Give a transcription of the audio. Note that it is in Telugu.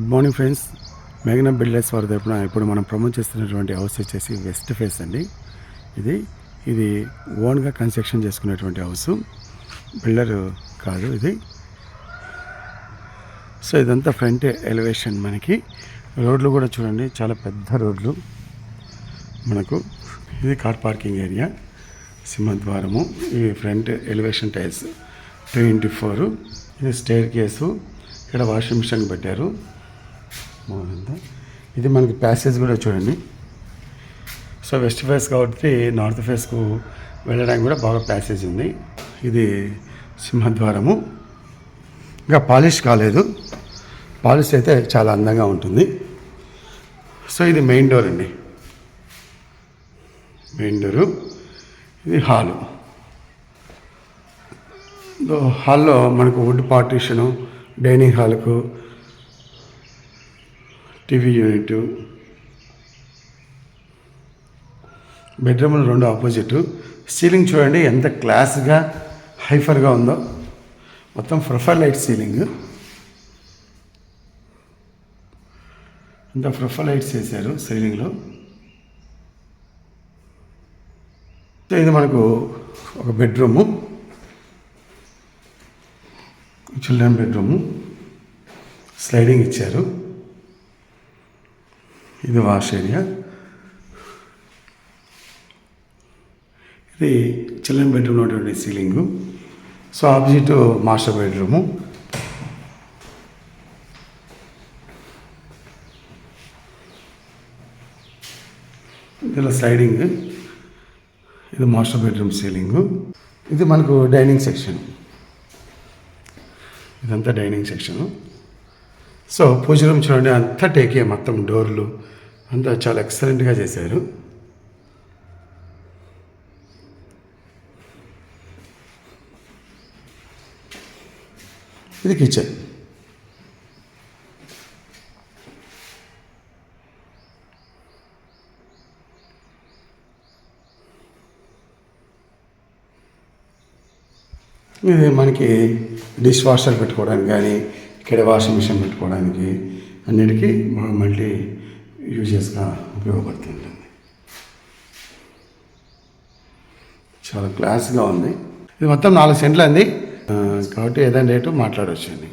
గుడ్ మార్నింగ్ ఫ్రెండ్స్, మేఘనా బిల్డర్స్ వారి తరపున ఇప్పుడు మనం ప్రమోట్ చేస్తున్నటువంటి హౌస్ వచ్చేసి వెస్ట్ ఫేస్ అండి. ఇది ఓన్గా కన్స్ట్రక్షన్ చేసుకునేటువంటి హౌస్, బిల్డర్ కాదు ఇది. సో ఇదంతా ఫ్రంట్ ఎలివేషన్. మనకి రోడ్లు కూడా చూడండి, చాలా పెద్ద రోడ్లు మనకు. ఇది కార్ పార్కింగ్ ఏరియా, సింహద్వారము. ఈ ఫ్రంట్ ఎలివేషన్ టైల్స్ 2x4. ఇది స్టేర్ కేసు. ఇక్కడ వాషింగ్ మిషన్ పెట్టారు. ఇది మనకి ప్యాసేజ్ కూడా చూడండి. సో వెస్ట్ ఫేస్ కాబట్టి నార్త్ ఫేస్కు వెళ్ళడానికి కూడా బాగా ప్యాసేజ్ ఉంది. ఇది సింహద్వారము. ఇంకా పాలిష్ కాలేదు, పాలిష్ అయితే చాలా అందంగా ఉంటుంది. సో ఇది మెయిన్ డోర్ అండి, మెయిన్ డోరు. ఇది హాలు. హాల్లో మనకు would partition, dining హాల్కు TV unit, బెడ్రూమ్లు 2 ఆపోజిట్. సీలింగ్ చూడండి ఎంత క్లాస్గా హైఫర్గా ఉందో. మొత్తం ప్రొఫైల్ లైట్ సీలింగ్, అంత ప్రొఫైల్ లైట్స్ వేసారు సీలింగ్లో. ఇది మనకు ఒక బెడ్రూము, చిల్డ్రన్ బెడ్రూము. స్లైడింగ్ ఇచ్చారు. ఇది వాష్ ఏరియా. ఇది చిల్డ్రన్ బెడ్రూమ్ ఉన్నటువంటి ceiling. So opposite master bedroom. ఇందులో స్లైడింగ్. ఇది మాస్టర్ బెడ్రూమ్ సీలింగు. ఇది మనకు డైనింగ్ సెక్షన్. ఇదంతా డైనింగ్ సెక్షను. సో పూజ రూమ్ చూడండి, అంతా టేకే, మొత్తం డోర్లు అంతా చాలా ఎక్సలెంట్గా చేశారు. ఇది కిచెన్. ఇది మనకి డిష్ వాషర్ పెట్టుకోవడానికి కానీ, ఇక్కడ వాషింగ్ మిషన్ పెట్టుకోవడానికి అన్నిటికీ మళ్ళీ యూజెస్గా ఉపయోగపడుతుంటుంది. చాలా క్లాస్గా ఉంది. ఇది మొత్తం 4 సెంట్లు అండి, కాబట్టి ఏదైనా రేటు మాట్లాడవచ్చు అండి.